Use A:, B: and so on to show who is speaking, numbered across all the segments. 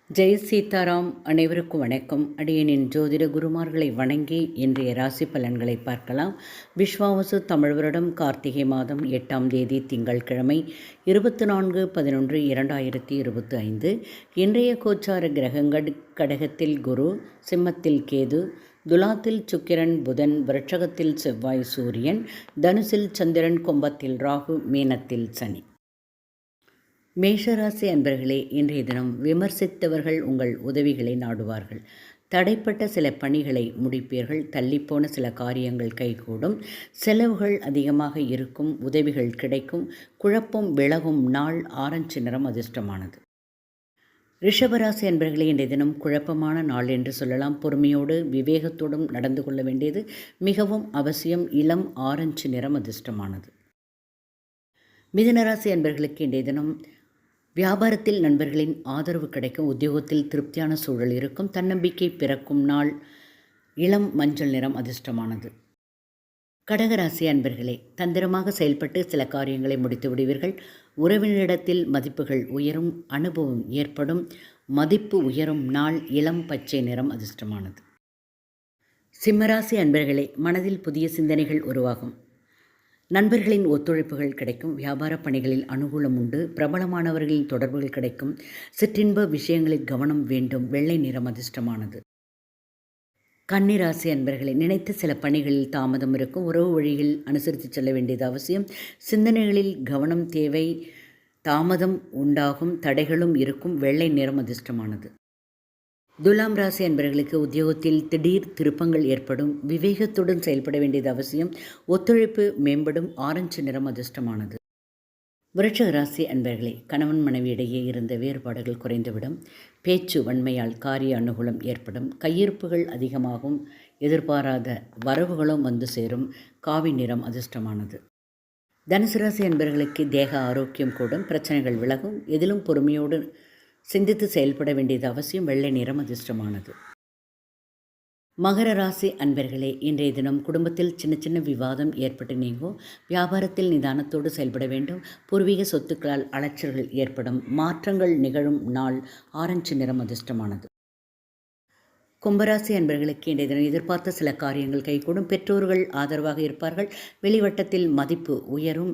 A: ஜெய் சீதாராம். அனைவருக்கும் வணக்கம். அடியனின் ஜோதிட குருமார்களை வணங்கி இன்றைய ராசி பலன்களை பார்க்கலாம். விஸ்வாவசு தமிழ் வருடம் கார்த்திகை மாதம் 8ஆம் தேதி திங்கட்கிழமை 24/11/2025. இன்றைய கோச்சார கிரகங்கள்: கடகத்தில் குரு, சிம்மத்தில் கேது, துலாத்தில் சுக்கிரன் புதன், விருட்சகத்தில் செவ்வாய் சூரியன், தனுசில் சந்திரன், கும்பத்தில் ராகு, மீனத்தில் சனி. மேஷராசி அன்பர்களே, இன்றைய தினம் விமர்சித்தவர்கள் உங்கள் உதவிகளை நாடுவார்கள். தடைப்பட்ட சில பணிகளை முடிப்பீர்கள். தள்ளிப்போன சில காரியங்கள் கைகூடும். செலவுகள் அதிகமாக இருக்கும். உதவிகள் கிடைக்கும். குழப்பம் விலகும் நாள். ஆரஞ்சு நிறம் அதிர்ஷ்டமானது. ரிஷபராசி அன்பர்களே, இன்றைய தினம் குழப்பமான நாள் என்று சொல்லலாம். பொறுமையோடு விவேகத்தோடும் நடந்து கொள்ள வேண்டியது மிகவும் அவசியம். இளம் ஆரஞ்சு நிறம் அதிர்ஷ்டமானது. மிதுனராசி அன்பர்களுக்கு இன்றைய தினம் வியாபாரத்தில் நண்பர்களின் ஆதரவு கிடைக்கும். உத்தியோகத்தில் திருப்தியான சூழல் இருக்கும். தன்னம்பிக்கை பிறக்கும் நாள். இளம் மஞ்சள் நிறம் அதிர்ஷ்டமானது. கடகராசி அன்பர்களே, தந்திரமாக செயல்பட்டு சில காரியங்களை முடித்து விடுவீர்கள். உறவினரிடத்தில் மதிப்புகள் உயரும். அனுபவம் ஏற்படும். மதிப்பு உயரும் நாள். இளம் பச்சை நிறம் அதிர்ஷ்டமானது. சிம்மராசி அன்பர்களே, மனதில் புதிய சிந்தனைகள் உருவாகும். நண்பர்களின் ஒத்துழைப்புகள் கிடைக்கும். வியாபார பணிகளில் அனுகூலம் உண்டு. பிரபலமானவர்களின் தொடர்புகள் கிடைக்கும். சிற்றின்ப விஷயங்களில் கவனம் வேண்டும். வெள்ளை நிறம் அதிர்ஷ்டமானது. கன்னிராசி அன்பர்களே, நினைத்த சில பணிகளில் தாமதம் இருக்கும். உறவு வழியில் அனுசரித்து செல்ல வேண்டியது அவசியம். சிந்தனைகளில் கவனம் தேவை. தாமதம் உண்டாகும். தடைகளும் இருக்கும். வெள்ளை நிறம் அதிர்ஷ்டமானது. துலாம் ராசி அன்பர்களுக்கு உத்தியோகத்தில் திடீர் திருப்பங்கள் ஏற்படும். விவேகத்துடன் செயல்பட வேண்டியது அவசியம். ஒத்துழைப்பு மேம்படும். ஆரஞ்சு நிறம் அதிர்ஷ்டமானது. விருட்சிக ராசி அன்பர்களே, கணவன் மனைவியிடையே இருந்த வேறுபாடுகள் குறைந்துவிடும். பேச்சு வன்மையால் காரிய அனுகூலம் ஏற்படும். கையிருப்புகள் அதிகமாகும். எதிர்பாராத வரவுகளும் வந்து சேரும். காவி நிறம் அதிர்ஷ்டமானது. தனுசு ராசி அன்பர்களுக்கு தேக ஆரோக்கியம் கூடும். பிரச்சனைகள் விலகும். எதிலும் பொறுமையோடு சிந்தித்து செயல்பட வேண்டியது அவசியம். வெள்ளை நிறம் அதிர்ஷ்டமானது. மகர ராசி அன்பர்களே, இன்றைய தினம் குடும்பத்தில் சின்ன சின்ன விவாதம் ஏற்பட்டு நீங்கும். வியாபாரத்தில் நிதானத்தோடு செயல்பட வேண்டும். பூர்வீக சொத்துக்களால் அலைச்சல்கள் ஏற்படும். மாற்றங்கள் நிகழும் நாள். ஆரஞ்சு நிறம் அதிர்ஷ்டமானது. கும்பராசி அன்பர்களுக்கு இன்றைய தினம் எதிர்பார்த்த சில காரியங்கள் கைகூடும். பெற்றோர்கள் ஆதரவாக இருப்பார்கள். வெளிவட்டத்தில் மதிப்பு உயரும்.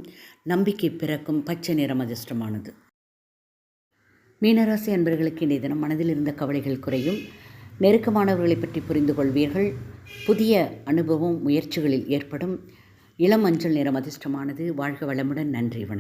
A: நம்பிக்கை பிறக்கும். பச்சை நிறம் அதிர்ஷ்டமானது. மீனராசி அன்பர்களுக்கு இன்றைய தினம் மனதில் இருந்த கவலைகள் குறையும். நெருக்கமானவர்களை பற்றி புரிந்து கொள்வீர்கள். புதிய அனுபவம் முயற்சிகளில் ஏற்படும். இளம் மஞ்சள் நிறம் அதிர்ஷ்டமானது. வாழ்க வளமுடன். நன்றி, வணக்கம்.